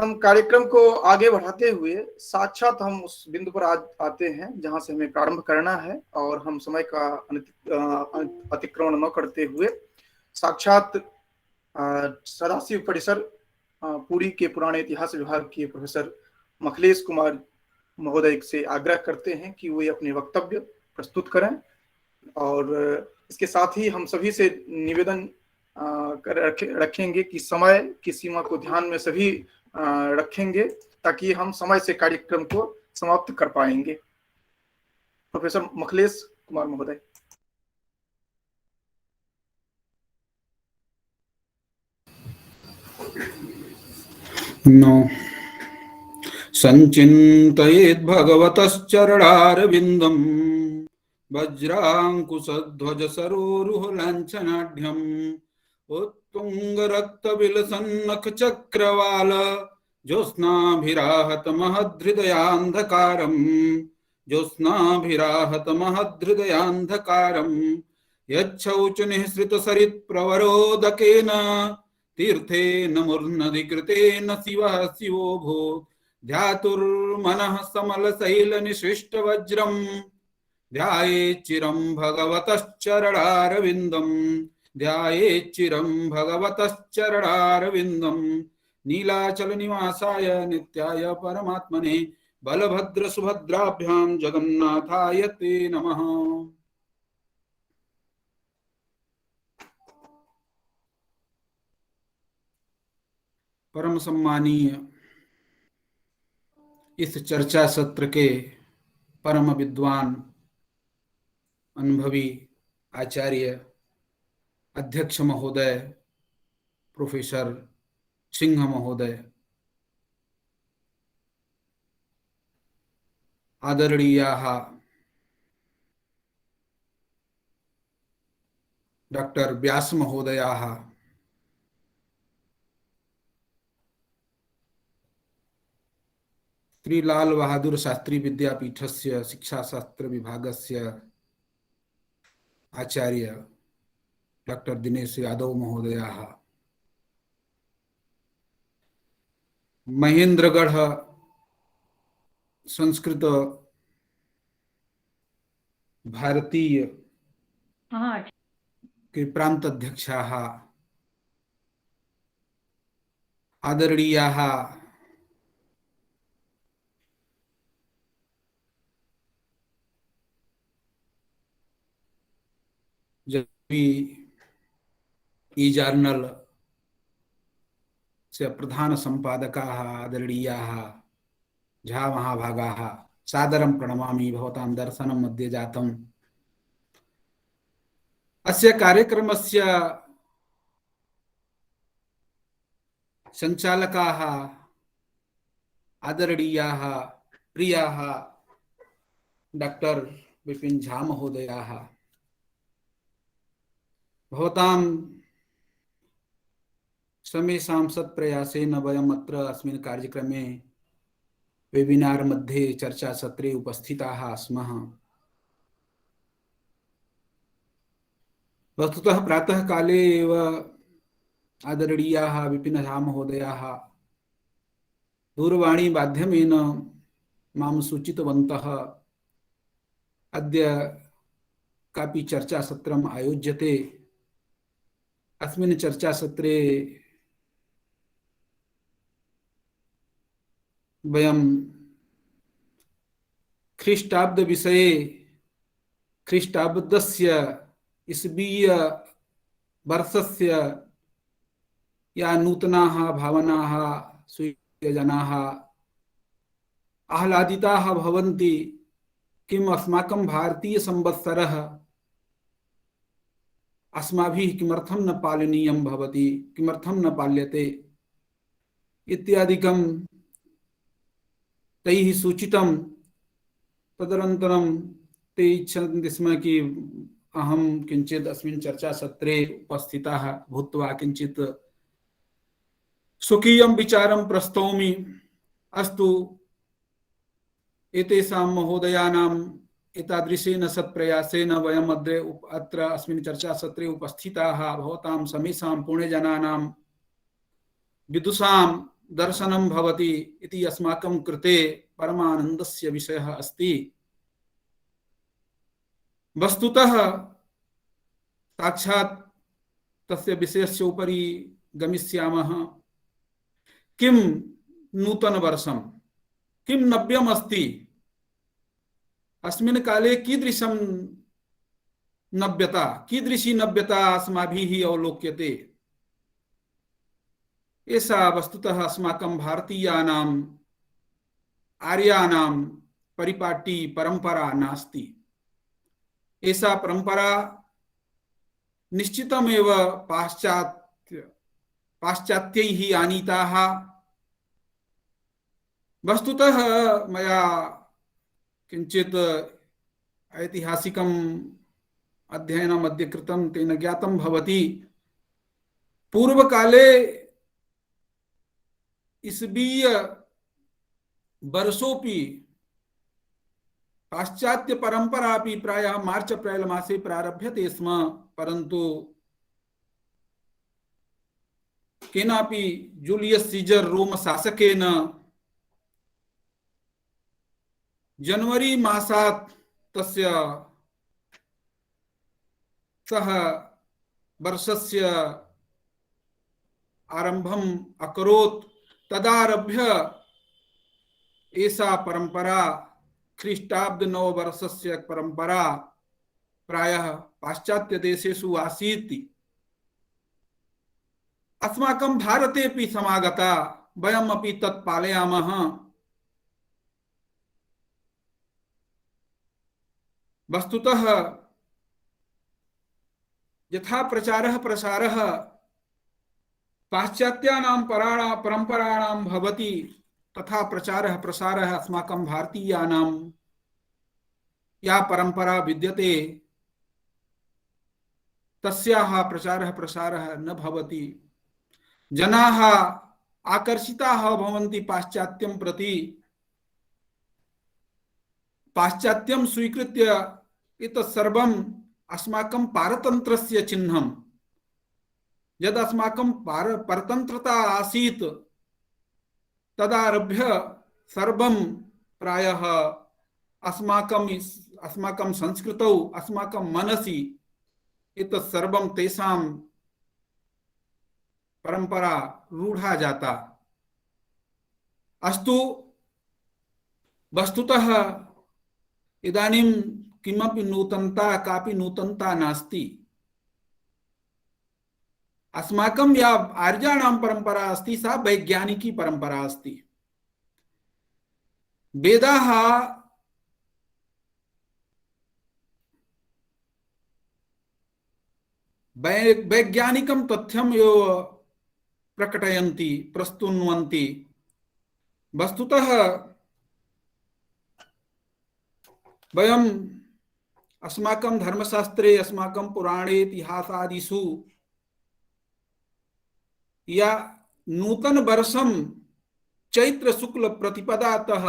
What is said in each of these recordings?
हम कार्यक्रम को आगे बढ़ाते हुए साक्षात हम उस बिंदु पर आते हैं जहां से हमें प्रारंभ करना है, और हम समय का अतिक्रमण न करते हुए साक्षात सदाशिव परिसर पुरी के पुराने इतिहास विभाग के प्रोफेसर मखलेश कुमार महोदय से आग्रह करते हैं कि वे अपने वक्तव्य प्रस्तुत करें। और इसके साथ ही हम सभी से निवेदन रखेंगे कि समय की सीमा को ध्यान में सभी रखेंगे ताकि हम समय से कार्यक्रम को समाप्त कर पाएंगे। प्रोफेसर मखलेश कुमार महोदय। नो संचिन्तयेत् भगवतश्चरणारविन्दम् वज्राङ्कुशध्वज सरोरुह लाञ्छनाढ्यम् उत्तुङ्गरक्तविलसन्नखचक्रवाल ज्योत्स्नाभिराहतमहदृदयान्धकारम् यच्छौचनिःसृतसरित्प्रवरोदकेन तीर्थेन मूर्नधिकृतेन शिवः शिवोऽभूत् ध्यातुर्मनः समलशैलनिसृष्टवज्रम् ध्यायेच्चिरं भगवतश्चरणारविन्दम् ध्यायेच्चिरं भगवतश्चरणारविन्दम् नीलाचलनिवासाय नित्याय परमात्मने बलभद्रसुभद्राभ्यां जगन्नाथाय ते नमः। परम सम्मानीय इस चर्चा सत्र के परम विद्वान अनुभवी आचार्य अध्यक्ष महोदय प्रोफेसर सिंह महोदय, आदरणीयाः डॉक्टर व्यास महोदयाः, श्री लाल बहादुर शास्त्री विद्यापीठस्य शिक्षाशास्त्र विभागस्य आचार्य डॉक्टर दिनेश यादव महोदयाः, महेंद्रगढ़ संस्कृत भारतीय के प्रांत अध्यक्षाः, आदरणीयाः ई-जर्नल से प्रधान संपादकाः, आदरणीयाः झा महाभागाः, सादरं प्रणमामि। भवतां दर्शनं मध्ये जातम्। अस्य कार्यक्रमस्य संचालकाः आदरणीयाः प्रियाः डॉक्टर विपिन झा महोदयाः, भवतां समेषां सत्प्रयासेन वयम् अत्र अस्मिन् कार्यक्रमे वेबिनार मध्ये चर्चा सत्रे उपस्थिताः स्मः। वस्तुतः प्रातः काले एव आदरणीयाः विपिन झा महोदयाः दूरवाणी माध्यमेन मां सूचितवन्तः अद्य कापि चर्चा सत्रम् आयोज्यते। अस्मिन् चर्चा सत्रे वयं ख्रीष्टाब्द विषये ख्रीष्टाब्दस्य ईस्वीय वर्षस्य या नूतनाः भावनाः स्वीयजनाः आह्लादिताः भवन्ति, किम् अस्माकं भारतीय संवत्सरः अस्माभिः किमर्थं न पालनीयं भवति, किमर्थं न पाल्यते इत्यादिकं तैः सूचितं। तदनन्तरं ते इच्छन्ति स्म कि अहं किञ्चित् अस्मिन् चर्चा सत्रे उपस्थितः भूत्वा किञ्चित् स्वकीयं विचारं प्रस्तौमि। अस्तु, एतेषां महोदयानाम् एतादृशेन सत्प्रयासेन वयम् अत्र अस्मिन् चर्चा सत्रे उपस्थिताः। भवतां समेषां पुण्यजनानां विदुषां दर्शनं भवति इति अस्माकं कृते परमानन्दस्य विषयः अस्ति। वस्तुतः साक्षात् तस्य विषयस्य उपरि गमिष्यामः। किं नूतनवर्षं, किं नव्यम् अस्ति, अस्मिन् काले कीदृशं नव्यता, कीदृशी नव्यता अस्माभिः अवलोक्यते। एषा वस्तुतः अस्माकं भारतीयानाम् आर्याणां परिपाटी परंपरा नास्ति। एषा परंपरा निश्चितमेव पाश्चात्यैः आनीताः। वस्तुतः मया किञ्चित् ऐतिहासिकम् अध्ययनम् अद्य कृतं, तेन ज्ञातं भवति पूर्वकाले ईसवीय वर्षोपि पाश्चात्य परंपरापि प्रायः मार्च अप्रैल मासे प्रारभ्यते स्म, परन्तु केनापि जूलियस सीजर रोम शासकेन जनवरी मासात् तस्य सः वर्षस्य आरंभम् अकरोत्। तदारभ्य एषा परंपरा ख्रीष्टाब्द नववर्षस्य परंपरा प्रायः पाश्चात्य देशेषु आसीत्। अस्माकं भारतेपि समागता, वयमपि तत् पालयामः। वस्तुतः यथा प्रचारः प्रसारः पाश्चात्यानां परंपराणां भवति, तथा प्रचारः प्रसारः अस्माकं भारतीयानां या परंपरा विद्यते तस्याः प्रचारः प्रसारः न भवति। जनाः आकर्षिताः भवन्ति पाश्चात्यं प्रति। पाश्चात्यं स्वीकृत्य एतत् सर्वम् अस्माकं पारतन्त्रस्य चिह्नं। यद् अस्माकं परतन्त्रता आसीत् तदारभ्य सर्वं प्रायः अस्माकं संस्कृतौ, अस्माकं मनसि एतत् सर्वं तेषां परंपरा रूढ़ा जाता। अस्तु, वस्तुतः इदानीं किमपि नूतनता, कापि नूतनता नास्ति। अस्माकं या आर्याणां परंपरा अस्ति सा वैज्ञानिकी परंपरा अस्ति। वेदाः वैज्ञानिकं तथ्यम् एव प्रकटयन्ति, प्रस्तुन्वन्ति। वस्तुतः वयम् अस्माकं धर्मशास्त्रे, अस्माकं पुराणे, इतिहासादिषु या नूतन वर्षं चैत्र शुक्ल प्रतिपदातः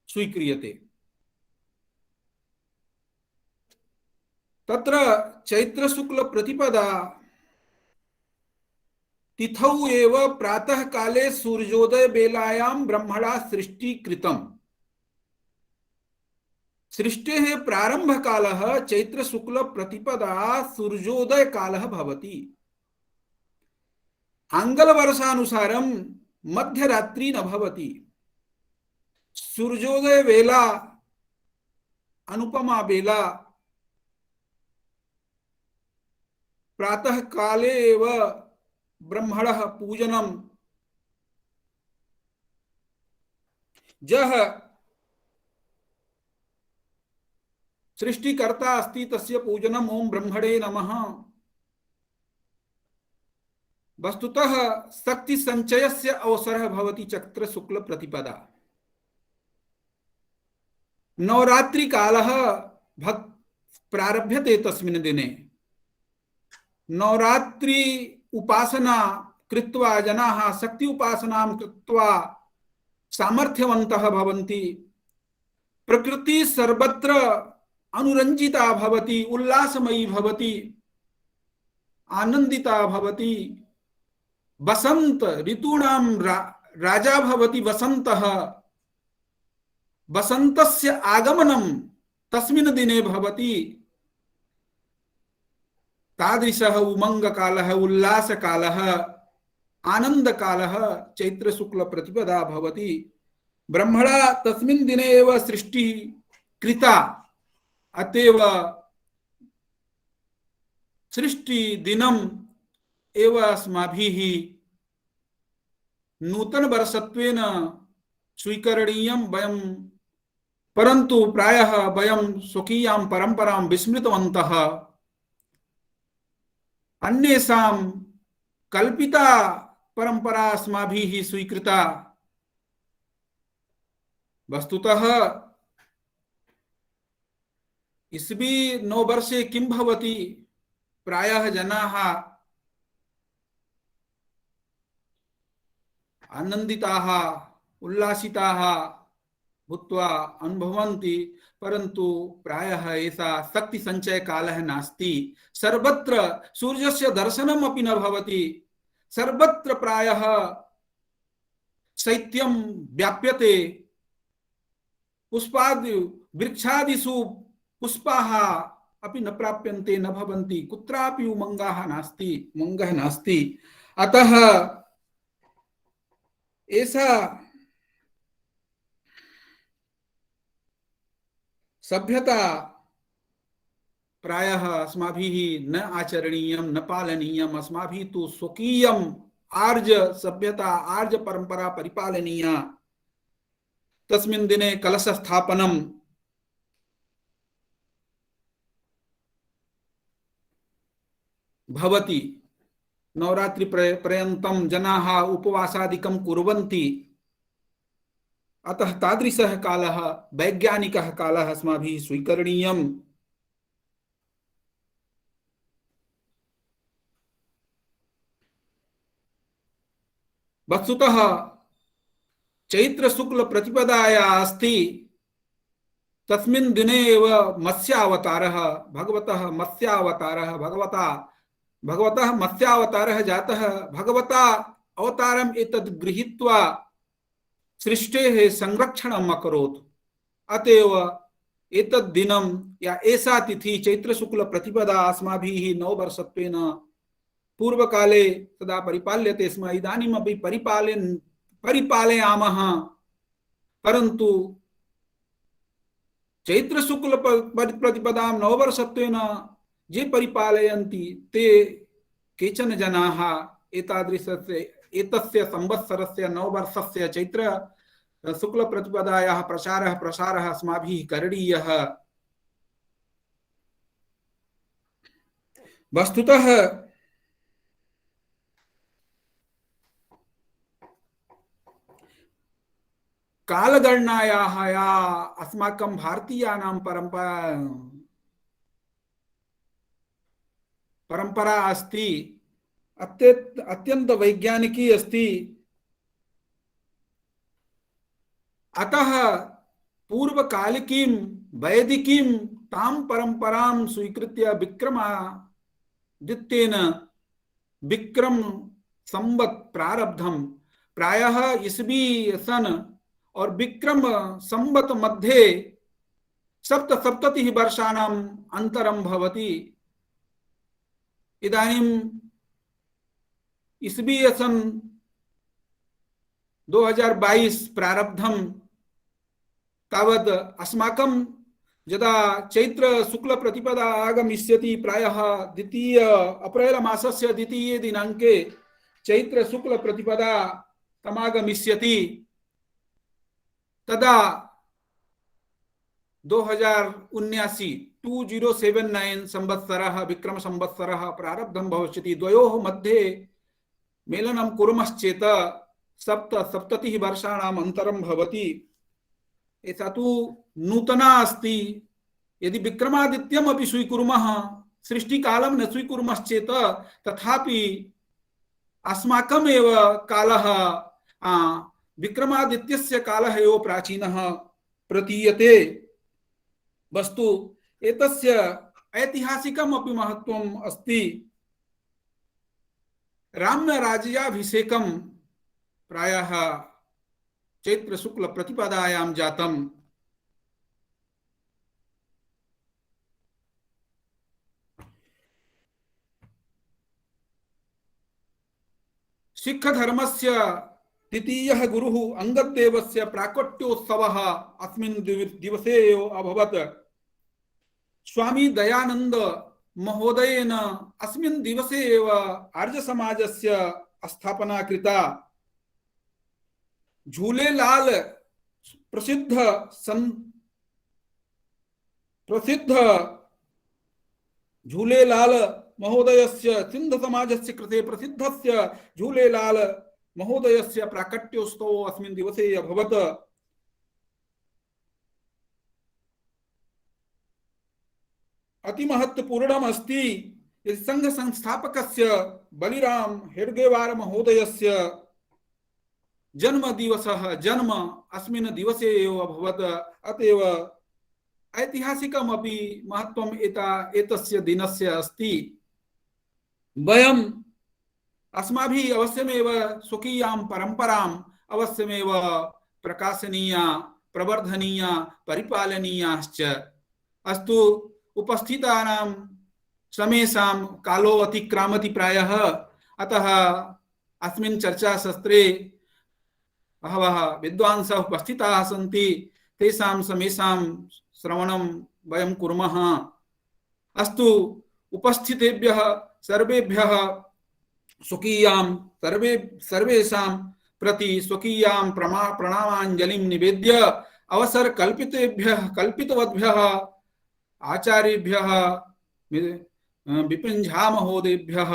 स्वीक्रियते। तत्र चैत्र शुक्ल प्रतिपदा तिथौ एव प्रातः काले सूर्योदय बेलायां ब्रह्मणा सृष्टि कृतम्। सृष्टेः प्रारंभ कालः चैत्र शुक्ल प्रतिपदा सूर्योदय कालः भवति। आंगल वर्षानुसारं मध्यरात्रि न भवति। सूर्योदय वेला, अनुपमा बेला, प्रातः काले एव ब्रह्मणः पूजनम्। जः सृष्टिकर्ता अस्ति तस्य पूजनम्, ओम ब्रह्मणे नमः। वस्तुतः शक्ति संचयस्य अवसरः भवति चैत्र शुक्ल प्रतिपदा। नवरात्रि कालः प्रारभ्यते तस्मिन् दिने। नवरात्रि उपासना कृत्वा जनाः शक्ति उपासनां कृत्वा सामर्थ्यवन्तः भवन्ति। प्रकृति सर्वत्र अनुरंजिता भवति, उल्लासमयी भवति, आनंदिता भवति। वसंत ऋतूनां राजा भवति वसन्तः, वसन्तस्य आगमनं तस्मिन् दिने भवति। तादृशः उमङ्गकालः, उल्लासकालः, आनन्दकालः चैत्रशुक्लप्रतिपदा भवति। ब्रह्मणा तस्मिन् दिने एव सृष्टिः कृता, अतएव सृष्टिदिनम् एव अस्माभिः नूतनवर्षत्वेन स्वीकरणीयं वयं, परन्तु प्रायः वयं स्वकीयां परम्परां विस्मृतवन्तः। अन्येषां कल्पिता परंपरा अस्माभिः स्वीकृता। वस्तुतः ईस्वी नववर्षे किं भवति, प्रायः जनाः आनन्दिताः उल्लासिताः भूत्वा अनुभवन्ति, परन्तु प्रायः एषा शक्ति संचय कालः नास्ति। सर्वत्र सूर्यस्य दर्शनम् अपि न भवति। सर्वत्र प्रायः शैत्यं व्याप्यते। पुष्पादि वृक्षादिषु पुष्पाः अपि न प्राप्यन्ते, न भवन्ति। कुत्रापि उमङ्गः नास्ति, उमङ्गः नास्ति। अतः ऐसा सभ्यता प्रायः अस्माभिः न आचरणीयं, न पालनीयम्। अस्माभिः तु स्वकीयम् आर्य सभ्यता, आर्य परंपरा परिपालनीया। तस्मिन् दिने कलशस्थापनं भवति। नवरात्रि पर्यन्तं जनाः उपवासादिकं कुर्वन्ति। अतः तादृशः कालः, वैज्ञानिकः कालः अस्माभिः स्वीकरणीयम्। वस्तुतः चैत्र शुक्ल प्रतिपदाया अस्ति, तस्मिन् दिने एव मत्स्यावतारः, भगवतः मत्स्यावतारः जातः। भगवता अवतारम् एतद् गृहीत्वा सृष्टेः संरक्षणम् अकरोत्। अतएव एतद् दिनं या एषा तिथि चैत्र शुक्ल प्रतिपदा अस्माभिः नववर्षत्वेन पूर्वकाले तदा परिपाल्यते स्म, इदानीमपि परिपालयामः। परन्तु चैत्र शुक्ल प्रतिपदां नववर्षत्वेन ये परिपालयन्ति ते केचन जनाः एतस्य संवत्सरस्य नववर्षस्य चैत्र शुक्ल प्रतिपदायाः प्रसारः अस्माभिः करणीयः। वस्तुतः कालगणनायाः या अस्माकं भारतीयानां परंपरा अस्ति, अत्यंत वैज्ञानिकी अस्ति। अतः पूर्वकालिकीं वैदिकीं तां परंपरां स्वीकृत्य विक्रमादित्येन विक्रम संवत् प्रारब्धं। प्रायः ईस्वी सन और विक्रम संवत् मध्ये सप्तसप्ततिः वर्षाणाम् अन्तरं भवति। इदानीं ईस्वी सन 2022 प्रारब्धं तावद् अस्माकं यदा चैत्र शुक्ल प्रतिपदा आगमिष्यति, प्रायः द्वितीय अप्रैल मासस्य द्वितीये दिनाङ्के चैत्र शुक्ल प्रतिपदा तमागमिष्यति। तदा 2079 संवत्सरः विक्रम संवत्सरः प्रारब्धं भविष्यति। द्वयोः मध्ये मेलनं कुर्मश्चेत् सप्ततिः वर्षाणाम् अन्तरं भवति। एषा तु नूतना अस्ति। यदि विक्रमादित्यम् अपि स्वीकुर्मः, सृष्टिकालं न स्वीकुर्मश्चेत् तथापि अस्माकमेव कालः, विक्रमादित्यस्य कालः एव प्राचीनः प्रतीयते। वस्तु एतस्य ऐतिहासिकम् अपि महत्त्वम् अस्ति। राम्यराज्याभिषेकं प्रायः चैत्र शुक्ल प्रतिपदायां जातम्। सिख धर्मस्य द्वितीयः गुरुः अंगदेवस्य प्राकट्योत्सवः अस्मिन् दिवसे एव अभवत्। स्वामी दयानंद महोदयेन अस्मिन् दिवसे एव आर्य समाजस्य स्थापना कृता। झूलेलाल प्रसिद्ध झूलेलाल महोदयस्य सिंध समाजस्य कृते प्रसिद्धस्य झूलेलाल महोदयस्य प्राकट्योत्सवो अस्मिन् दिवसे अभवत्। अतिमहत्वपूर्णम् अस्ति यत् संघ संस्थापकस्य बलिराम हेडगेवार महोदयस्य जन्म अस्मिन् दिवसे एव अभवत्। अतएव ऐतिहासिकमपि महत्वम् एतस्य दिनस्य अस्ति। वयम् अस्माभिः अवश्यमेव स्वकीयां परम्पराम् अवश्यमेव प्रकाशनीया, प्रवर्धनीया, परिपालनीयाश्च। अस्तु, उपस्थितानां समेषां कालो अतिक्रामति प्रायः। अतः अस्मिन् चर्चासत्रे बहवः विद्वांसः उपस्थिताः सन्ति। तेषां समेषां श्रवणं वयं कुर्मः। अस्तु, उपस्थितेभ्यः सर्वेभ्यः सर्वेषां प्रति स्वकीयां प्रणामाञ्जलिं निवेद्य अवसर कल्पितवद्भ्यः आचार्येभ्यः विपिन झा महोदयेभ्यः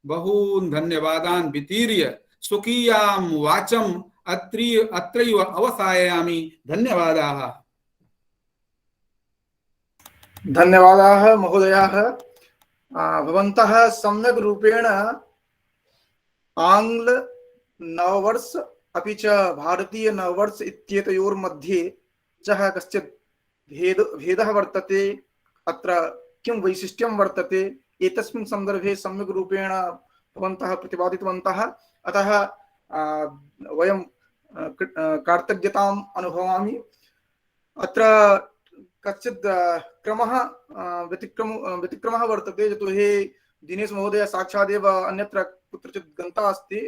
बहून् धन्यवादान् वितीर्य स्वकीयां वाचम् अत्रैव अवसायामि। धन्यवादाः। धन्यवादाः महोदयाः। भवन्तः सम्यक् रूपेण आंग्ल नववर्ष अपि च भारतीय नववर्ष इत्येतयोर्मध्ये यः कश्चित् भेदः वर्तते, अत्र किं वैशिष्ट्यं वर्तते, एतस्मिन् सन्दर्भे सम्यक् रूपेण भवन्तः प्रतिपादितवन्तः। अतः वयं कृतज्ञताम् अनुभवामि। अत्र कच्चित् क्रमः व्यतिक्रमः वर्तते, यतोहि दिनेश महोदय साक्षादेव अन्यत्र कुत्रचित् गन्तः अस्ति।